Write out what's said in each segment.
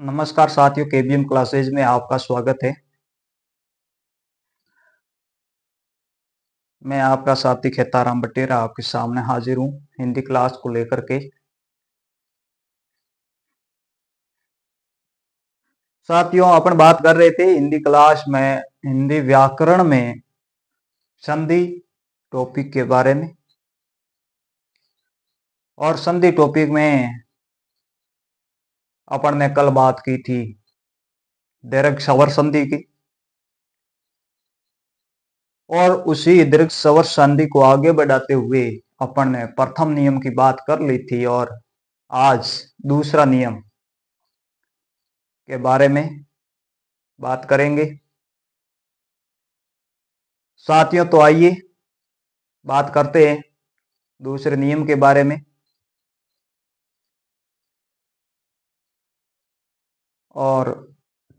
नमस्कार साथियों, KBM classes में आपका स्वागत है। मैं आपका साथी खेताराम बटेरा आपके सामने हाजिर हूँ हिंदी क्लास को लेकर के। साथियों, अपन बात कर रहे थे हिंदी क्लास में हिंदी व्याकरण में संधि टॉपिक के बारे में। और संधि टॉपिक में अपन ने कल बात की थी दीर्घ स्वर संधि की, और उसी दीर्घ स्वर संधि को आगे बढ़ाते हुए अपन ने प्रथम नियम की बात कर ली थी और आज दूसरा नियम के बारे में बात करेंगे। साथियों, तो आइए बात करते हैं दूसरे नियम के बारे में। और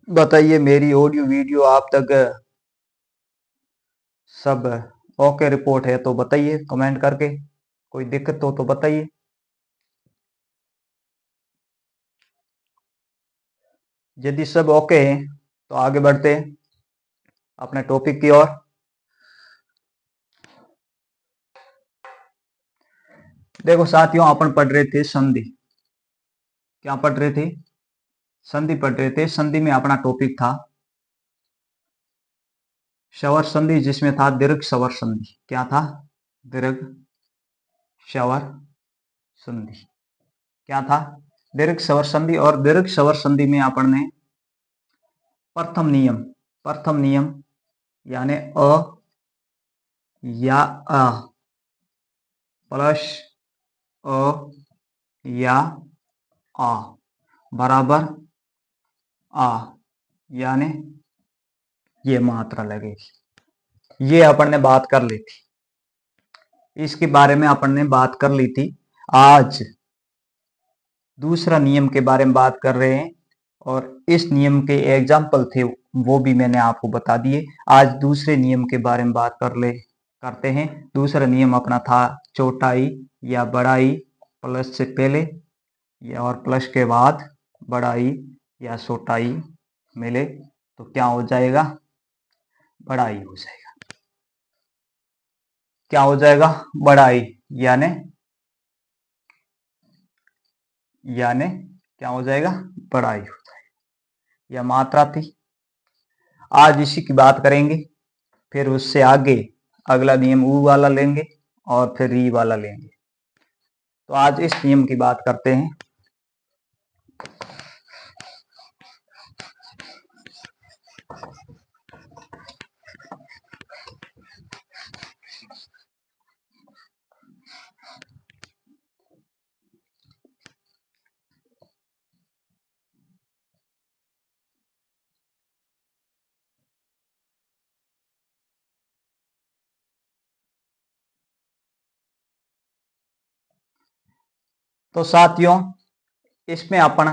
बताइए, मेरी ऑडियो वीडियो आप तक सब ओके रिपोर्ट है तो बताइए कमेंट करके, कोई दिक्कत हो तो बताइए। यदि सब ओके है तो आगे बढ़ते हैं अपने टॉपिक की ओर। देखो साथियों, अपन पढ़ रहे थे संधि। क्या पढ़ रहे थे? संधि पढ़ रहे थे। संधि में अपना टॉपिक था स्वर संधि, जिसमें था दीर्घ स्वर संधि। क्या था? दीर्घ स्वर संधि। क्या था? दीर्घ स्वर संधि। और दीर्घ स्वर संधि में अपन ने प्रथम नियम यानी अ या अ प्लस अ या आ बराबर आ, यानी ये मात्रा लगेगी। ये अपन ने बात कर ली थी, इसके बारे में अपन ने बात कर ली थी। आज दूसरा नियम के बारे में बात कर रहे हैं और इस नियम के एग्जाम्पल थे वो भी मैंने आपको बता दिए। आज दूसरे नियम के बारे में बात करते हैं। दूसरा नियम अपना था चौटाई या बड़ाई प्लस से पहले या और प्लस के बाद बड़ाई या छोटाई मिले तो क्या हो जाएगा? बड़ाई हो जाएगा। क्या हो जाएगा? बड़ाई। यानी क्या हो जाएगा? बड़ाई हो जाएगा। यह मात्रा थी। आज इसी की बात करेंगे, फिर उससे आगे अगला नियम ऊ वाला लेंगे और फिर री वाला लेंगे। तो आज इस नियम की बात करते हैं। तो साथियों, इसमें अपन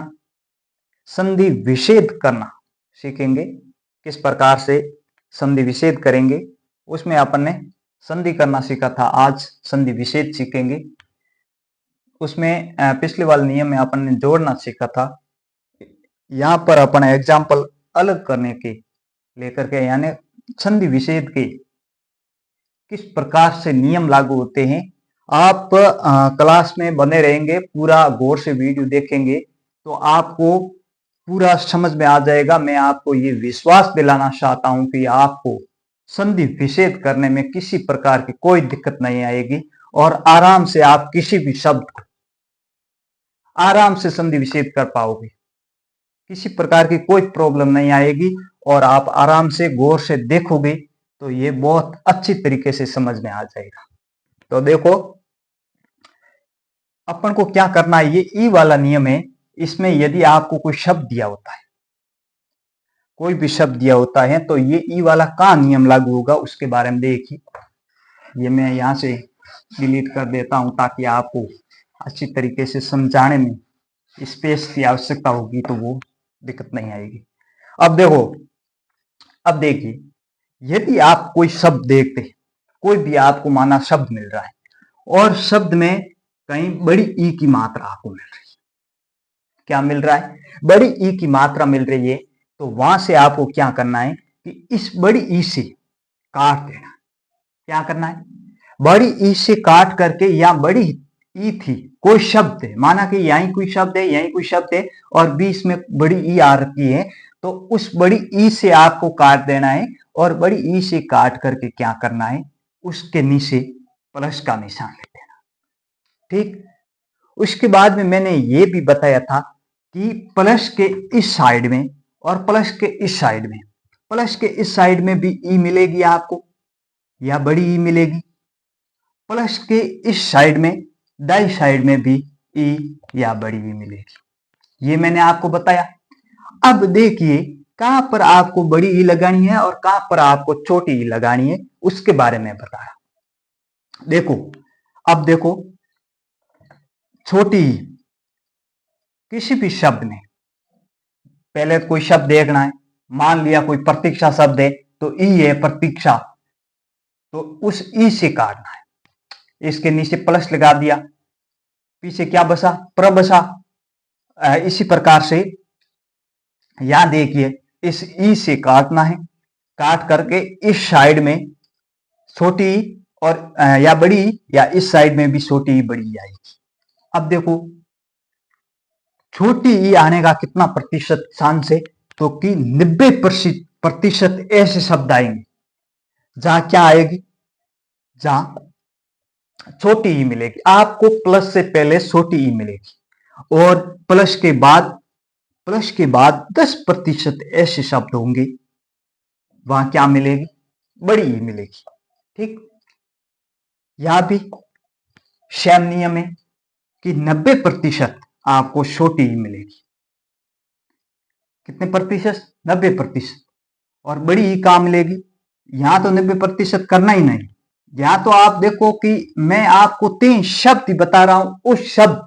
संधि विच्छेद करना सीखेंगे। किस प्रकार से संधि विच्छेद करेंगे, उसमें अपन ने संधि करना सीखा था। आज संधि विच्छेद सीखेंगे। उसमें पिछले वाले नियम में अपन ने जोड़ना सीखा था। यहां पर अपन एग्जाम्पल अलग करने के लेकर के, यानी संधि विच्छेद के किस प्रकार से नियम लागू होते हैं। आप क्लास में बने रहेंगे, पूरा गौर से वीडियो देखेंगे तो आपको पूरा समझ में आ जाएगा। मैं आपको ये विश्वास दिलाना चाहता हूं कि आपको संधि विच्छेद करने में किसी प्रकार की कोई दिक्कत नहीं आएगी और आराम से आप किसी भी शब्द को आराम से संधि विच्छेद कर पाओगे। किसी प्रकार की कोई प्रॉब्लम नहीं आएगी और आप आराम से गौर से देखोगे तो ये बहुत अच्छी तरीके से समझ में आ जाएगा। तो देखो, अपन को क्या करना है। ये ई वाला नियम है। इसमें यदि आपको कोई शब्द दिया होता है, कोई भी शब्द दिया होता है, तो ये ई वाला का नियम लागू होगा उसके बारे में देखिए। ये मैं यहां से डिलीट कर देता हूं ताकि आपको अच्छी तरीके से समझाने में स्पेस की आवश्यकता होगी तो वो दिक्कत नहीं आएगी। अब देखो, अब देखिए, यदि आप कोई शब्द देखते हैं, कोई भी आपको माना शब्द मिल रहा है और शब्द में कहीं बड़ी ई की मात्रा आपको मिल रही है, क्या मिल रहा है, बड़ी ई की मात्रा मिल रही है। तो वहां से आपको क्या करना है कि इस बड़ी ई से काट देना। क्या करना है, बड़ी ई से काट करके, या बड़ी ई थी कोई शब्द है, माना कि यहीं कोई शब्द है, यहीं कोई शब्द है और बीच में बड़ी ई आ रखी है, तो उस बड़ी ई से आपको काट देना है और बड़ी ई से काट करके क्या करना है, उसके नीचे प्लस का निशान लिख देना। ठीक, उसके बाद में मैंने ये भी बताया था कि प्लस के इस साइड में और प्लस के इस साइड में, प्लस के इस साइड में भी ई मिलेगी आपको, या बड़ी ई मिलेगी, प्लस के इस साइड में दाई साइड में भी ई या बड़ी ई मिलेगी। ये मैंने आपको बताया। अब देखिए कहां पर आपको बड़ी ई लगानी है और कहां पर आपको छोटी ई लगानी है, उसके बारे में बता रहा। देखो, अब देखो, छोटी ई किसी भी शब्द में, पहले कोई शब्द देखना है, मान लिया कोई प्रतीक्षा शब्द है, तो ई है प्रतीक्षा, तो उस ई से काटना है, इसके नीचे प्लस लगा दिया, पीछे क्या बसा, प्र बसा। इसी प्रकार से यहां देखिए इस ई से काटना है, काट करके इस साइड में छोटी ई और या बड़ी ई, या इस साइड में भी छोटी ई बड़ी ई आएगी। अब देखो छोटी ई आने का कितना प्रतिशत चांस है, तो कि 90% ऐसे शब्द आएंगे जहां क्या आएगी, जहां छोटी ई मिलेगी। आपको प्लस से पहले छोटी ई मिलेगी और प्लस के बाद 10% ऐसे शब्द होंगे वहां क्या मिलेगी, बड़ी ई मिलेगी। ठीक, यहां भी सेम नियम है कि 90% आपको छोटी ई मिलेगी। कितने प्रतिशत, 90%। और बड़ी ई कहां मिलेगी, यहां तो 90% करना ही नहीं, यहां तो आप देखो कि मैं आपको 3 शब्द बता रहा हूं, उस शब्द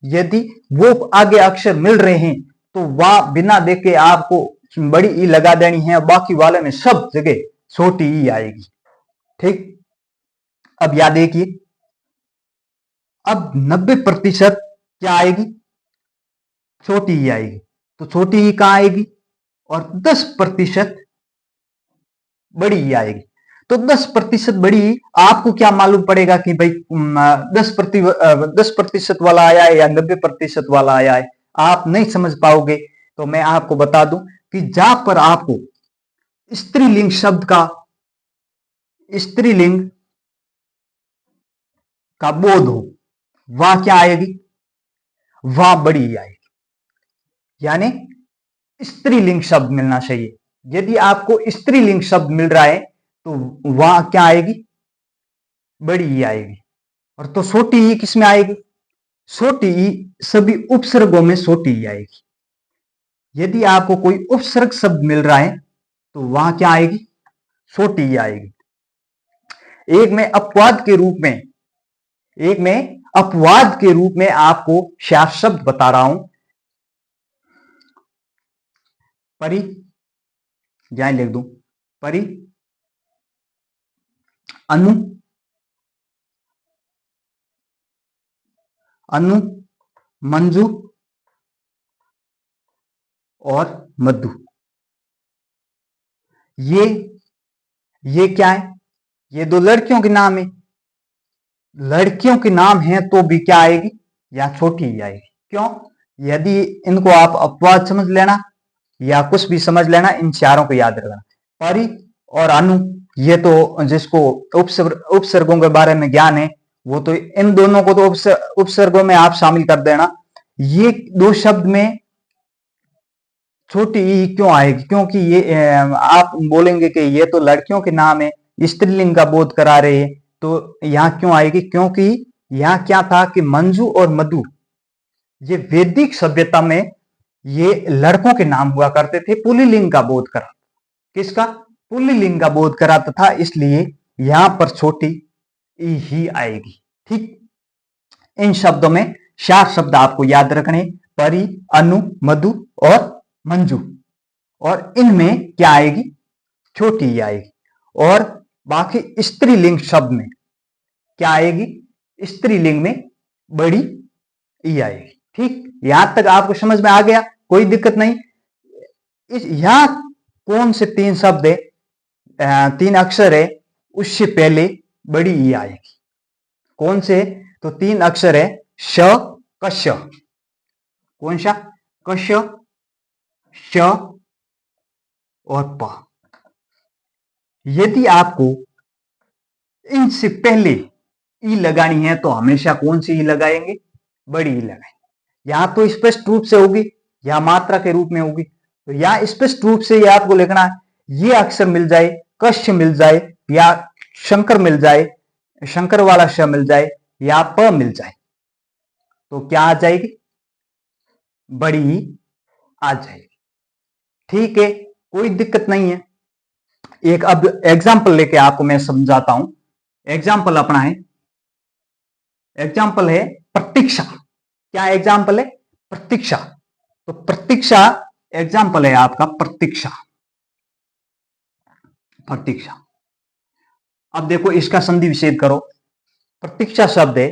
यदि वो आगे अक्षर मिल रहे हैं तो वह बिना देखे आपको बड़ी ई लगा देनी है, बाकी वाले में सब जगह छोटी ई आएगी। ठीक, अब याद देखिए, अब 90% क्या आएगी, छोटी ई आएगी, तो छोटी ई कहां आएगी, और 10% बड़ी ई आएगी। तो 10% बड़ी आपको क्या मालूम पड़ेगा कि भाई 10% वाला आया है या 90% वाला आया है, आप नहीं समझ पाओगे। तो मैं आपको बता दूं कि जहां पर आपको स्त्रीलिंग शब्द का, स्त्रीलिंग का बोध हो, वह क्या आएगी, वह बड़ी आएगी। यानी स्त्रीलिंग शब्द मिलना चाहिए। यदि आपको स्त्रीलिंग शब्द मिल रहा है तो वह क्या आएगी, बड़ी ई आएगी। और तो छोटी ई किस में आएगी, छोटी ई सभी उपसर्गों में छोटी ई आएगी। यदि आपको कोई उपसर्ग शब्द मिल रहा है तो वहां क्या आएगी, छोटी ई आएगी। एक में अपवाद के रूप में, एक में अपवाद के रूप में आपको 4 शब्द बता रहा हूं। परी, यहां लिख दूं, परी, अनु, अनु, मंजू और मधु। ये क्या है, ये 2 लड़कियों के नाम है। लड़कियों के नाम है तो भी क्या आएगी, या छोटी ही आएगी। क्यों, यदि इनको आप अपवाद समझ लेना या कुछ भी समझ लेना, इन चारों को याद रखना। परी और अनु, ये तो जिसको उपसर्गों के बारे में ज्ञान है, वो तो इन दोनों को तो उपसर्गों में आप शामिल कर देना। ये 2 शब्द में छोटी ई क्यों आएगी, क्योंकि ये आप बोलेंगे कि ये तो लड़कियों के नाम है, स्त्रीलिंग का बोध करा रहे हैं, तो यहां क्यों आएगी, क्योंकि यहां क्या था कि मंजू और मधु, ये वैदिक सभ्यता में ये लड़कों के नाम हुआ करते थे, पुल्लिंग का बोध करा, किसका, पुल्लिंग का बोध कराता था, इसलिए यहां पर छोटी ई ही आएगी। ठीक, इन शब्दों में 4 शब्द आपको याद रखने, परी, अनु, मधु और मंजू, और इनमें क्या आएगी, छोटी ई आएगी। और बाकी स्त्रीलिंग शब्द में क्या आएगी, स्त्रीलिंग में बड़ी ई आएगी। ठीक, यहां तक आपको समझ में आ गया, कोई दिक्कत नहीं। इस यहां कौन से तीन शब्द है, तीन अक्षर है, उससे पहले बड़ी ई आएगी। कौन से? तो तीन अक्षर है, श, कश। कौन सा? कश, श और प। यदि आपको इनसे पहले ई लगानी है तो हमेशा कौन सी ई लगाएंगे? बड़ी ई लगाएंगे। यहां तो स्पष्ट रूप से होगी, या मात्रा के रूप में होगी। तो यहां स्पष्ट रूप से ये आपको लिखना है, ये अक्षर मिल जाए, कश मिल जाए, या शंकर मिल जाए, शंकर वाला श मिल जाए, या प मिल जाए, तो क्या आ जाएगी? बड़ी ई आ जाएगी। ठीक है, कोई दिक्कत नहीं है। एक अब एग्जाम्पल लेके आपको मैं समझाता हूं। एग्जाम्पल अपना है, एग्जाम्पल है प्रतीक्षा। क्या एग्जाम्पल है? प्रतीक्षा। तो प्रतीक्षा एग्जाम्पल है आपका, प्रतीक्षा। प्रतीक्षा। अब देखो इसका संधि विच्छेद करो। प्रतीक्षा शब्द है,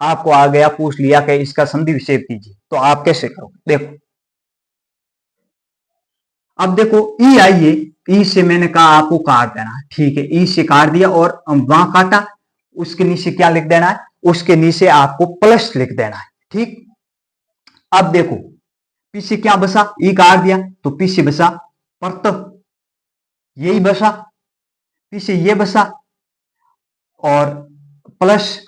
आपको आ गया, पूछ लिया कि इसका संधि विच्छेद कीजिए, तो आप कैसे करो? देखो, अब देखो ई आई है, ई से मैंने कहा आपको काट देना है, ठीक है, ई से काट दिया और वहां काटा, उसके नीचे क्या लिख देना है? उसके नीचे आपको प्लस लिख देना है, ठीक। अब देखो पीछे क्या बसा? ई काट दिया तो पीछे बसा परत, यही बसा, पीछे ये बसा, और प्लस,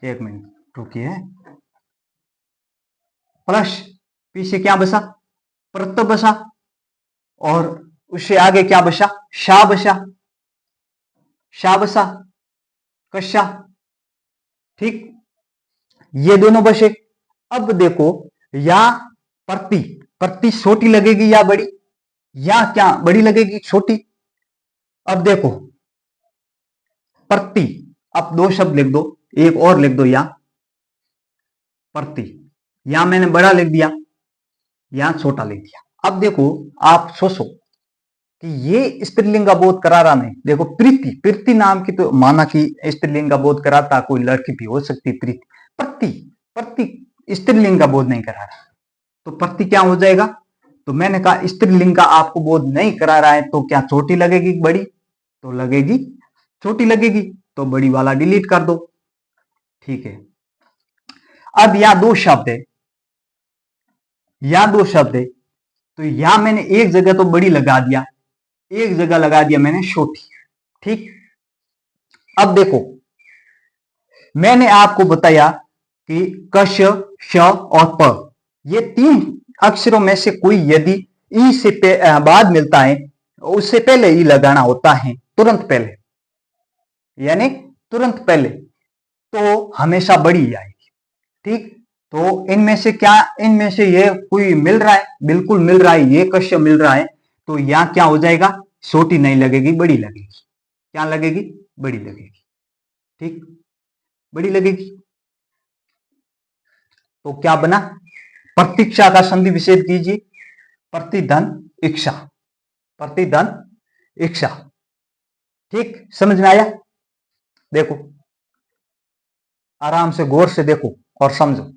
एक मिनट रुकिए, प्लस पीछे क्या बसा? परत बसा, और उससे आगे क्या बसा? शा बसा, शा बसा, कशा, ठीक, ये दोनों बसे। अब देखो या प्रति, प्रति छोटी लगेगी या बड़ी? या क्या बड़ी लगेगी, छोटी? अब देखो प्रति, अब दो शब्द लिख दो, एक और लिख दो, या प्रति, या मैंने बड़ा लिख दिया, या छोटा लिख दिया। अब देखो आप सोचो कि ये स्त्रीलिंग का बोध करा रहा नहीं। देखो प्रीति, प्रीति नाम की तो माना कि स्त्रीलिंग का बोध कराता, कोई लड़की भी हो सकती प्रीति। प्रति, प्रति स्त्रीलिंग का बोध नहीं करा रहा, तो प्रति क्या हो जाएगा? तो मैंने कहा स्त्रीलिंग का आपको बोध नहीं करा रहा है, तो क्या छोटी लगेगी बड़ी? तो लगेगी छोटी लगेगी, तो बड़ी वाला डिलीट कर दो, ठीक है। अब यहां दो शब्द है, यहां दो शब्द है, तो यहां मैंने एक जगह तो बड़ी लगा दिया, एक जगह लगा दिया मैंने छोटी, ठीक। अब देखो मैंने आपको बताया कि कश, श और प, ये तीन अक्षरों में से कोई यदि ई से बाद मिलता है, उससे पहले ई लगाना होता है, तुरंत पहले, यानी तुरंत पहले, तो हमेशा बड़ी आएगी, ठीक। तो इनमें से क्या, इनमें से ये कोई मिल रहा है? बिल्कुल मिल रहा है, ये कश्य मिल रहा है, तो यहां क्या हो जाएगा? छोटी नहीं लगेगी, बड़ी लगेगी। क्या लगेगी? बड़ी लगेगी, ठीक, बड़ी लगेगी। तो क्या बना? प्रतीक्षा का संधि विच्छेद कीजिए, प्रतिधन इच्छा, प्रतिधन इच्छा, ठीक, समझ में आया? देखो आराम से गौर से देखो और समझो।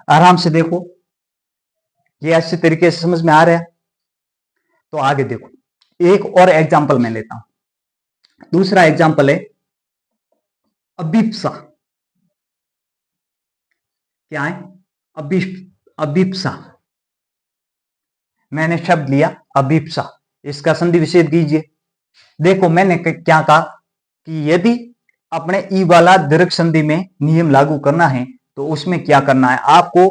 आराम से देखो, ये अच्छे तरीके से समझ में आ रहा है? तो आगे देखो, एक और एग्जाम्पल मैं लेता हूं। दूसरा एग्जाम्पल है अभिप्सा। क्या है? अभिप्सा। मैंने शब्द लिया अभिप्सा, इसका संधि विच्छेद कीजिए। देखो मैंने क्या कहा कि यदि अपने ई वाला दीर्घ संधि में नियम लागू करना है, तो उसमें क्या करना है आपको?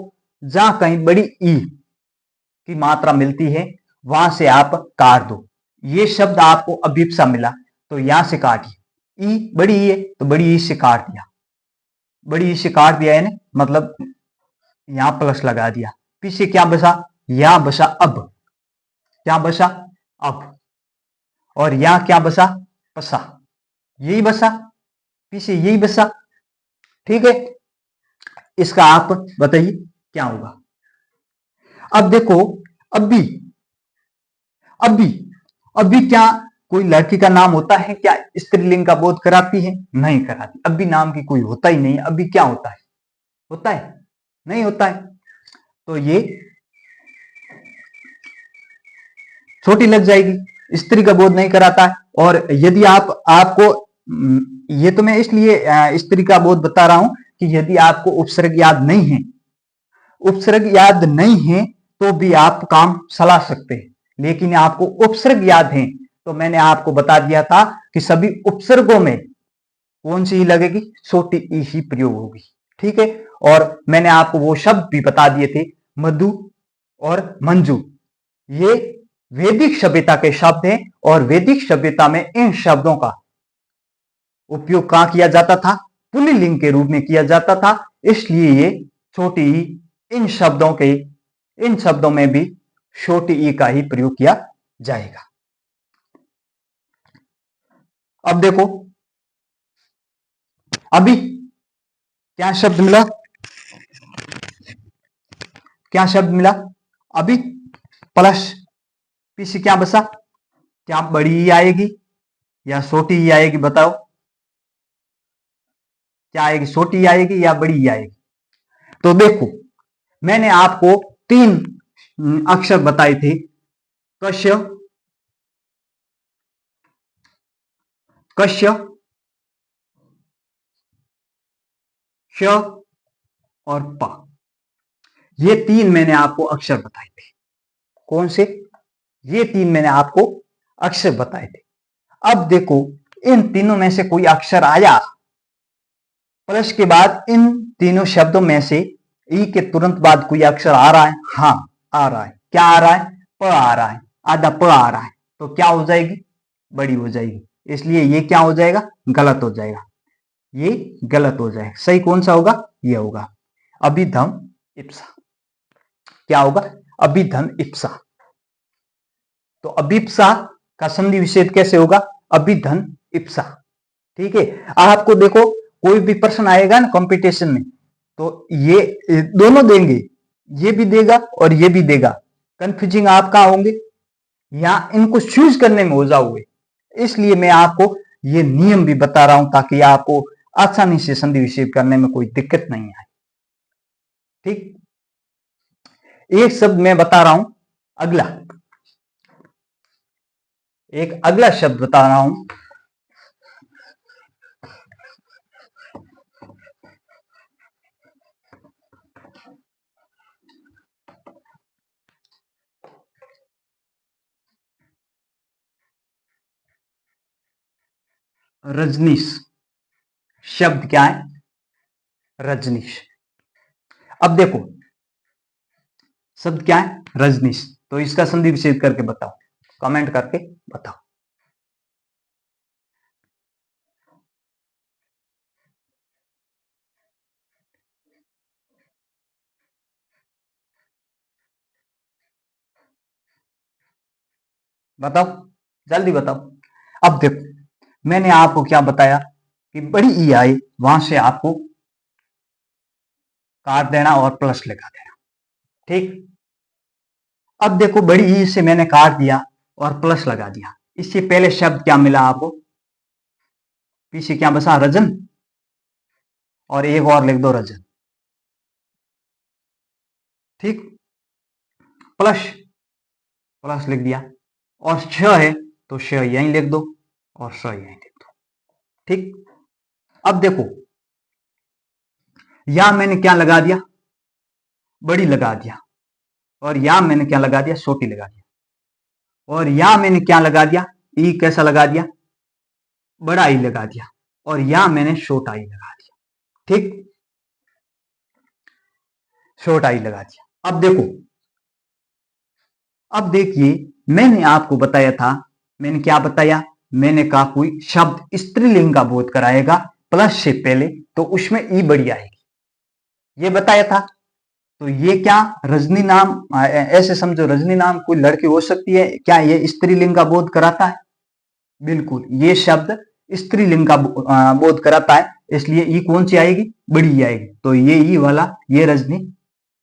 जहां कहीं बड़ी ई की मात्रा मिलती है, वहां से आप काट दो। ये शब्द आपको अभिप्सा मिला, तो यहां से काटिए, ई बड़ी ई है तो बड़ी ई से काट दिया, बड़ी ई से काट दिया है ना, मतलब यहां प्लस लगा दिया, पीछे क्या बचा, यहां बचा अब, क्या बचा अब, और यहां क्या बचा, पसा, यही बचा, पीछे यही बचा। ठीक है, इसका आप बताइए क्या होगा। अब देखो, अभी अभी अभी क्या कोई लड़की का नाम होता है क्या, स्त्रीलिंग का बोध कराती है, नहीं कराती। अभी नाम की कोई होता ही नहीं। अभी क्या होता है, होता है, नहीं होता है। तो ये छोटी लग जाएगी, स्त्री का बोध नहीं कराता है। और यदि आपको ये तो मैं इसलिए स्त्री का बोध बता रहा हूं कि यदि आपको उपसर्ग याद नहीं है, उपसर्ग याद नहीं है तो भी आप काम चला सकते हैं। लेकिन आपको उपसर्ग याद है तो मैंने आपको बता दिया था कि सभी उपसर्गों में कौन सी ही लगेगी, छोटी ई ही प्रयोग होगी। ठीक है, और मैंने आपको वो शब्द भी बता दिए थे, मधु और मंजू, ये वैदिक सभ्यता के शब्द हैं और वैदिक सभ्यता में इन शब्दों का उपयोग कहां किया जाता था, पुल्लिंग के रूप में किया जाता था। इसलिए ये छोटी ई इन शब्दों में भी छोटी ई का ही प्रयोग किया जाएगा। अब देखो, अभी क्या शब्द मिला, क्या शब्द मिला, अभी प्लस पीछे क्या बचा, क्या बड़ी ई आएगी या छोटी ई आएगी, बताओ क्या आएगी, छोटी ई आएगी या बड़ी ई आएगी। तो देखो, मैंने आपको 3 अक्षर बताए थे, कश्य, कश्य, श और प, ये 3 मैंने आपको अक्षर बताए थे। कौन से, ये 3 मैंने आपको अक्षर बताए थे। अब देखो, इन तीनों में से कोई अक्षर आया, प्लस के बाद इन तीनों शब्दों में से ई के तुरंत बाद कोई अक्षर आ रहा है, हाँ आ रहा है, क्या आ रहा है, प आ रहा है, आधा प आ रहा है, तो क्या हो जाएगी, बड़ी हो जाएगी। इसलिए ये क्या हो जाएगा, गलत हो जाएगा, ये गलत हो जाएगा। सही कौन सा होगा, ये होगा अभिधम इप्सा। क्या होगा, अभिधम इप्सा। तो अभिप्सा का संधि विच्छेद कैसे होगा, अभिधन इप्सा। ठीक है, आपको देखो कोई भी प्रश्न आएगा ना कंपटीशन में, तो ये दोनों देंगे, ये भी देगा और ये भी देगा, कंफ्यूजिंग आप कहां होंगे, या इनको चूज करने में हो जाओगे। इसलिए मैं आपको ये नियम भी बता रहा हूं ताकि आपको आसानी से संधि विच्छेद करने में कोई दिक्कत नहीं आए। ठीक, एक शब्द मैं बता रहा हूं, अगला, एक अगला शब्द बता रहा हूं, रजनीश। शब्द क्या है, रजनीश। अब देखो, शब्द क्या है, रजनीश। तो इसका संधि विच्छेद करके बताओ, कमेंट करके बताओ। बताओ, जल्दी बताओ। अब देखो, मैंने आपको क्या बताया कि बड़ी ई आई, वहां से आपको काट देना और प्लस लगा देना। ठीक, अब देखो, बड़ी ई से मैंने काट दिया और प्लस लगा दिया। इससे पहले शब्द क्या मिला आपको, पीछे क्या बसा, रजन, और एक और लिख दो, रजन। ठीक, प्लस, प्लस लिख दिया, और छ है तो श यहीं लिख दो और स यहीं लिख दो। ठीक, अब देखो, यहां मैंने क्या लगा दिया, बड़ी लगा दिया, और यहां मैंने क्या लगा दिया, छोटी लगा दिया, और यहां मैंने क्या लगा दिया, ई कैसा लगा दिया, बड़ा ई लगा दिया, और यहां मैंने छोटा ई लगा दिया। ठीक, छोटा ई लगा दिया। अब देखो, अब देखिए, मैंने आपको बताया था, मैंने क्या बताया, मैंने कहा कोई शब्द स्त्रीलिंग का बोध कराएगा प्लस से पहले तो उसमें ई बड़ी आएगी, ये बताया था। तो ये क्या रजनी नाम, ऐसे समझो रजनी नाम कोई लड़की हो सकती है, क्या ये स्त्रीलिंग का बोध कराता है? बिल्कुल, ये शब्द स्त्रीलिंग का बोध कराता है, इसलिए ई कौन सी आएगी? बड़ी आएगी। तो ये ई वाला ये रजनी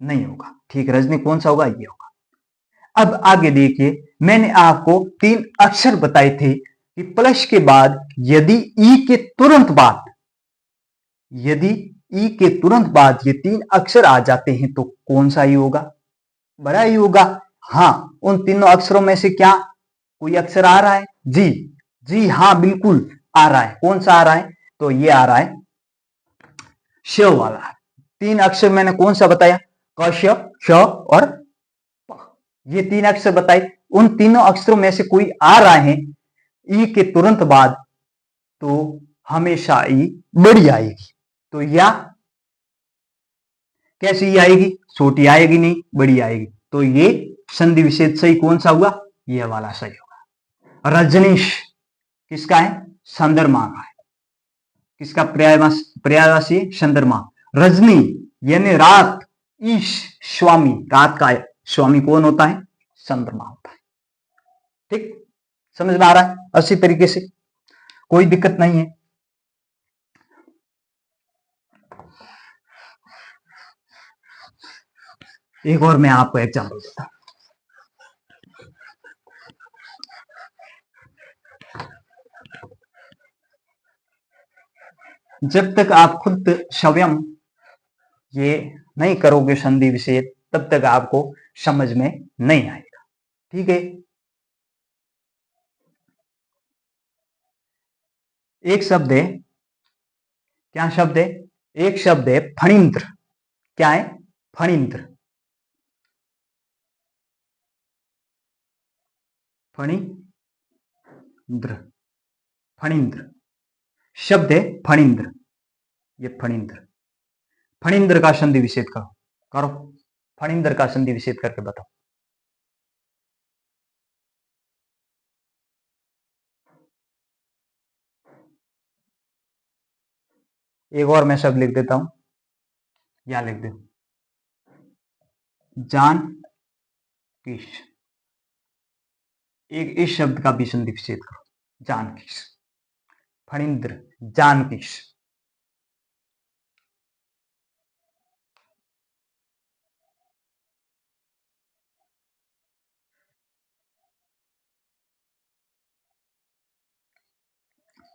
नहीं होगा। ठीक, रजनी कौन सा होगा? ये होगा। अब आगे देखिए, मैंने आपको 3 अक्षर बताए थे कि प्लस के बाद यदि ई के तुरंत बाद, यदि ई के तुरंत बाद ये 3 अक्षर आ जाते हैं तो कौन सा ई होगा? बड़ा ई होगा। हाँ, उन तीनों अक्षरों में से क्या कोई अक्षर आ रहा है? जी जी हाँ, बिल्कुल आ रहा है। कौन सा आ रहा है? तो ये आ रहा है श वाला। 3 अक्षर मैंने कौन सा बताया? क, श और प। ये 3 अक्षर बताए। उन तीनों अक्षरों में से कोई आ रहा है ई के तुरंत बाद तो हमेशा ई बड़ी आएगी। तो या कैसी आएगी? छोटी आएगी नहीं, बड़ी आएगी। तो ये संधि विच्छेद सही कौन सा हुआ? ये वाला सही होगा। रजनीश किसका है? संदर्मा का है। किसका पर्यायवाची? संदर्मा। रजनी यानी रात, ईश स्वामी, रात का स्वामी कौन होता है? संदर्मा होता है। ठीक, समझ में आ रहा है? अच्छी तरीके से, कोई दिक्कत नहीं है। एक और मैं आपको एग्जाम्पल देता हूं। जब तक आप खुद स्वयं ये नहीं करोगे संधि विच्छेद, तब तक आपको समझ में नहीं आएगा। ठीक है, एक शब्द है, क्या शब्द है? एक शब्द है फणींद्र। क्या है? फणींद्र। फणींद्र, फणींद्र शब्द है फणींद्र। ये फणींद्र, फणींद्र का संधि विच्छेद करो, करो। फणींद्र का संधि विच्छेद करके बताओ। एक और मैं शब्द लिख देता हूं, या लिख दो जान किश। एक इस शब्द का भी संधि विच्छेद करो, जानकीश। फणींद्र, जानकीश।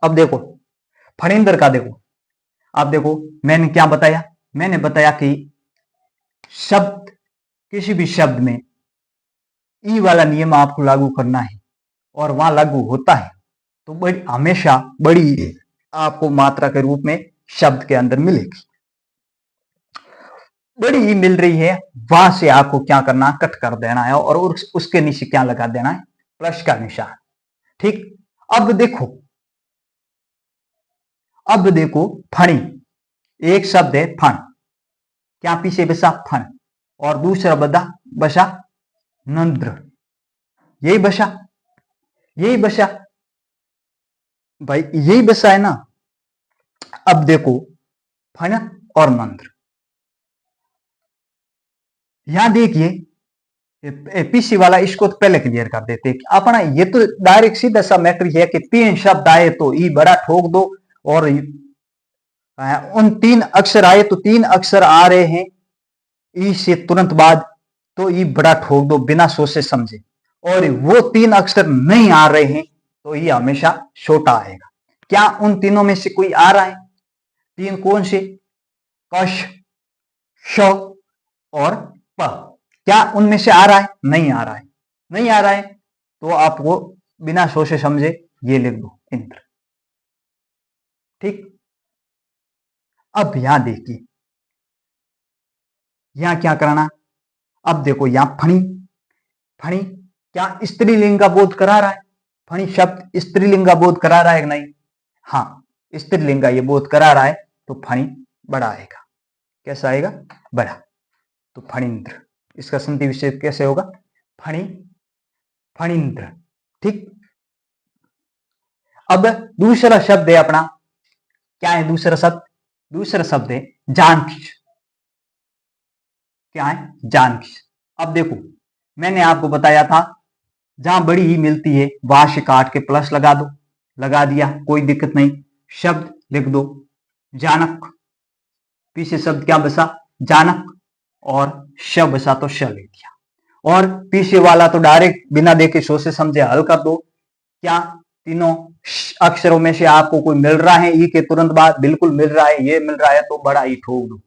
अब देखो फणींद्र का, देखो अब देखो मैंने क्या बताया? मैंने बताया कि शब्द, किसी भी शब्द में ई वाला नियम आपको लागू करना है और वहां लागू होता है तो हमेशा बड़ी आपको मात्रा के रूप में शब्द के अंदर मिलेगी। बड़ी ही मिल रही है, वहां से आपको क्या करना? कट कर देना है और उसके नीचे क्या लगा देना है? प्लस का निशान। ठीक, अब देखो, अब देखो फणी, एक शब्द है फण, क्या पीछे बसा? फण। और दूसरा बसा नंद्र। यही बसा, यही बसा भाई, यही बसा है ना। अब देखो फण और नंद्र, यहां देखिए पीसी वाला, इसको तो पहले क्लियर कर देते कि अपना ये तो डायरेक्ट सीधा सा मैटर है कि 3 शब्द आए तो ई बड़ा ठोक दो, और उन 3 अक्षर आए तो 3 अक्षर आ रहे हैं ई से तुरंत बाद तो ई बड़ा ठोक दो बिना सोचे समझे, और वो 3 अक्षर नहीं आ रहे हैं तो ये हमेशा छोटा आएगा। क्या उन तीनों में से कोई आ रहा है? 3 कौन से? कश, श और प। क्या उनमें से आ रहा है? नहीं आ रहा है। नहीं आ रहा है तो आपको बिना सोचे समझे ये लिख दो, इंद्र। ठीक, अब यहां देखिए, यहां क्या करना? अब देखो यहां फणी, फणी क्या स्त्रीलिंग का बोध करा रहा है? फणी शब्द स्त्रीलिंग का बोध करा रहा है कि नहीं? हाँ, स्त्रीलिंग का ये बोध करा रहा है तो फणी बड़ा आएगा। कैसा आएगा? बड़ा। तो फणींद्र, इसका संधि विच्छेद कैसे होगा? फणी, फणींद्र। ठीक, अब दूसरा शब्द है अपना, क्या है दूसरा शब्द? दूसरा शब्द है जानकीश। क्या है, जानकी। अब देखो मैंने आपको बताया था जहां बड़ी ई मिलती है वहां से काट के प्लस लगा दो, लगा दिया, कोई दिक्कत नहीं। शब्द लिख दो जानक, पीछे शब्द क्या बसा, जानक, और श बसा तो श लिख दिया। और पीछे वाला तो डायरेक्ट बिना देखे सोचे समझे हल कर दो। क्या तीनों अक्षरों में से आपको कोई मिल रहा है ई के तुरंत बाद, बिल्कुल मिल रहा है, ये मिल रहा है तो बड़ा ई ठोक दो,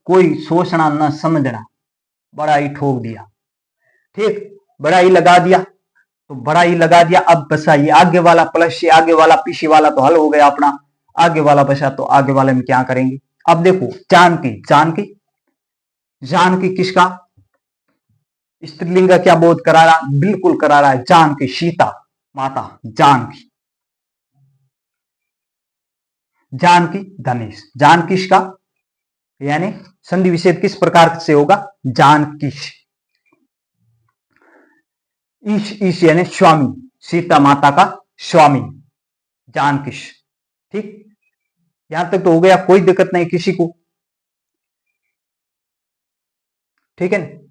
कोई सोचना न समझना, बड़ा ई ठोक दिया। ठीक, बड़ा ई लगा दिया तो बड़ा ई लगा दिया। अब बसा ये आगे वाला प्लस से आगे वाला पीछे वाला तो हल हो गया अपना, आगे वाला बचा तो आगे वाले में क्या करेंगे। अब देखो जानकी, जानकी, जानकी किसका स्त्रीलिंग का क्या बोध करा रहा, बिल्कुल करा रहा है, जानकी सीता माता, जानकी, जानकी धनेश, जानकीश का यानी संधि विच्छेद किस प्रकार से होगा, जानकीश, ईश यानी स्वामी, सीता माता का स्वामी, जानकीश। ठीक, यहां तक तो हो गया, कोई दिक्कत नहीं किसी को, ठीक है।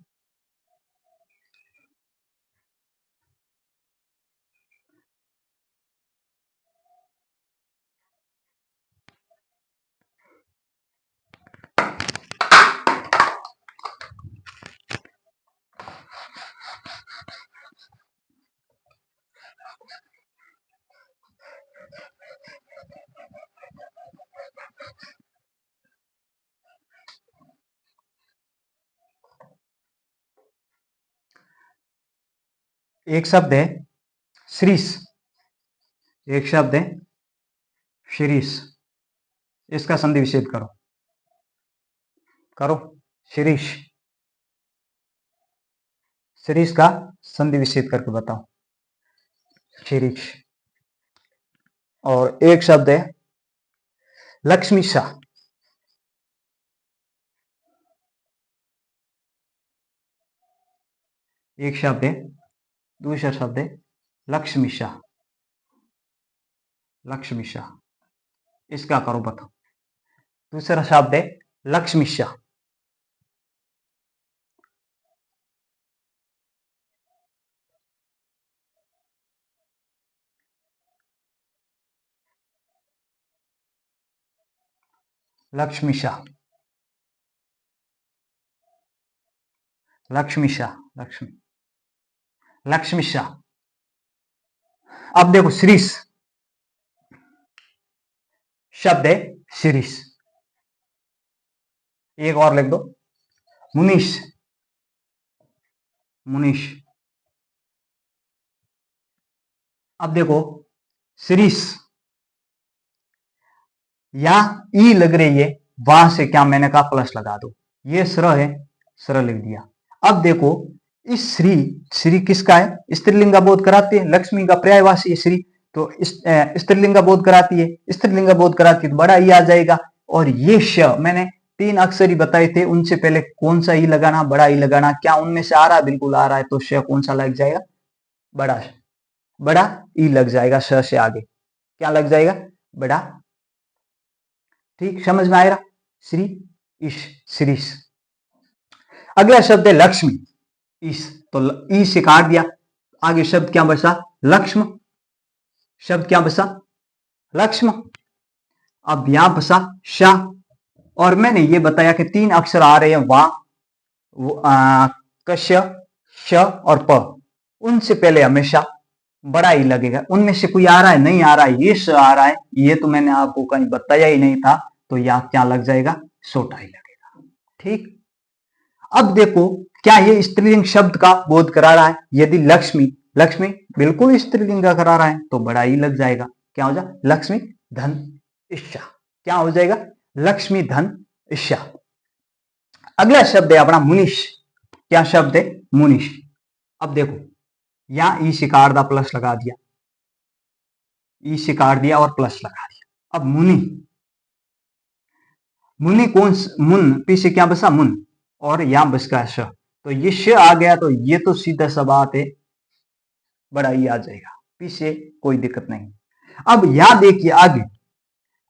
एक शब्द है श्रीश, एक शब्द है शिरीष, इसका संधि विच्छेद करो, करो शिरीष, शिरीष का संधि विच्छेद करके बताओ, शिरीष। और एक शब्द है लक्ष्मी शाह, एक शब्द है, दूसरा शब्द है लक्ष्मी शाह, लक्ष्मी शाह, इसका करो बताओ। दूसरा शब्द है लक्ष्मी शाह, लक्ष्मी शाह, लक्ष्मी शाह, लक्ष्मी, लक्ष्मी शाह। अब देखो श्रीष शब्द है, शिरीष, एक और लिख दो मुनीश, मुनीश। अब देखो शिरीष या ई लग रही है, वहां से क्या मैंने कहा प्लस लगा दो, ये स्र है, स्र लिख दिया। अब देखो इस श्री, श्री किसका है, स्त्रीलिंग का बोध कराती है, लक्ष्मी का पर्यायवाची है श्री, तो स्त्रीलिंग का बोध कराती है, स्त्रीलिंग का बोध कराती है तो बड़ा ई आ जाएगा। और ये श मैंने तीन अक्षर ही बताए थे, उनसे पहले कौन सा ई लगाना, बड़ा ई लगाना, क्या उनमें से आ रहा है, बिल्कुल आ रहा है, तो श कौन सा लग जाएगा, बड़ा, बड़ा ई लग जाएगा, श से आगे क्या लग जाएगा, बड़ा। ठीक, समझ में आएगा, श्री ईश, श्रीश। अगला शब्द है लक्ष्मी, ईश, तो ई से काट दिया, आगे शब्द क्या बचा, लक्ष्म, शब्द क्या बचा, लक्ष्म। अब यहां बचा शाह, और मैंने ये बताया कि तीन अक्षर आ रहे हैं वहां, कश, श और प, उनसे पहले हमेशा बड़ा ही लगेगा। उनमें से कोई आ रहा है, नहीं आ रहा है, ये स आ रहा है, ये तो मैंने आपको कहीं बताया ही नहीं था, तो यहां क्या लग जाएगा, छोटा ही लगेगा। ठीक, अब देखो क्या ये स्त्रीलिंग शब्द का बोध करा रहा है, यदि लक्ष्मी, लक्ष्मी बिल्कुल स्त्रीलिंग का करा रहा है तो बड़ा ही लग जाएगा, क्या हो जाए, लक्ष्मी धन ईशा, क्या हो जाएगा, लक्ष्मी धन ईशा। अगला शब्द है अपना मुनीश, क्या शब्द है, मुनीश। अब देखो यहां ई से काट दा, प्लस लगा दिया, ई से काट दिया और प्लस लगा दिया। अब मुनि, मुनि कौन, मुन पीछे क्या बसा, मुन, और यहां बस का श, तो ये श आ गया तो ये तो सीधा सा बात है, बड़ा ही आ जाएगा, पीछे कोई दिक्कत नहीं। अब यहां देखिए आगे,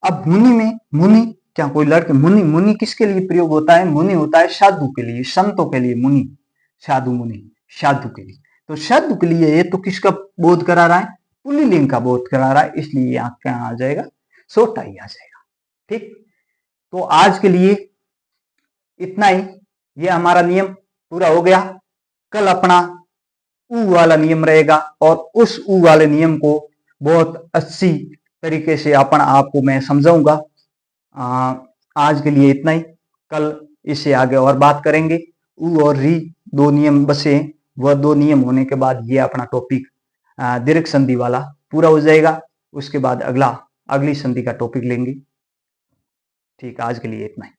अब मुनि में मुनि क्या कोई लड़के, मुनि, मुनि किसके लिए प्रयोग होता है? मुनि होता है साधु के लिए, संतों के लिए मुनि, साधु मुनि, साधु के लिए। तो साधु के लिए ये तो किसका बोध करा रहा है? पुल्लिंग का बोध करा रहा है, इसलिए यहाँ क्या आ जाएगा? सोटा ही आ जाएगा। ठीक, तो आज के लिए इतना ही। ये हमारा नियम पूरा हो गया। कल अपना ऊ वाला नियम रहेगा और उस ऊ वाले नियम को बहुत अच्छी तरीके से अपन आपको मैं समझाऊंगा। आज के लिए इतना ही। कल इससे आगे और बात करेंगे। ऊ और री दो नियम बचे, वह दो नियम होने के बाद ये अपना टॉपिक दीर्घ संधि वाला पूरा हो जाएगा। उसके बाद अगली संधि का टॉपिक लेंगे। ठीक, आज के लिए इतना ही।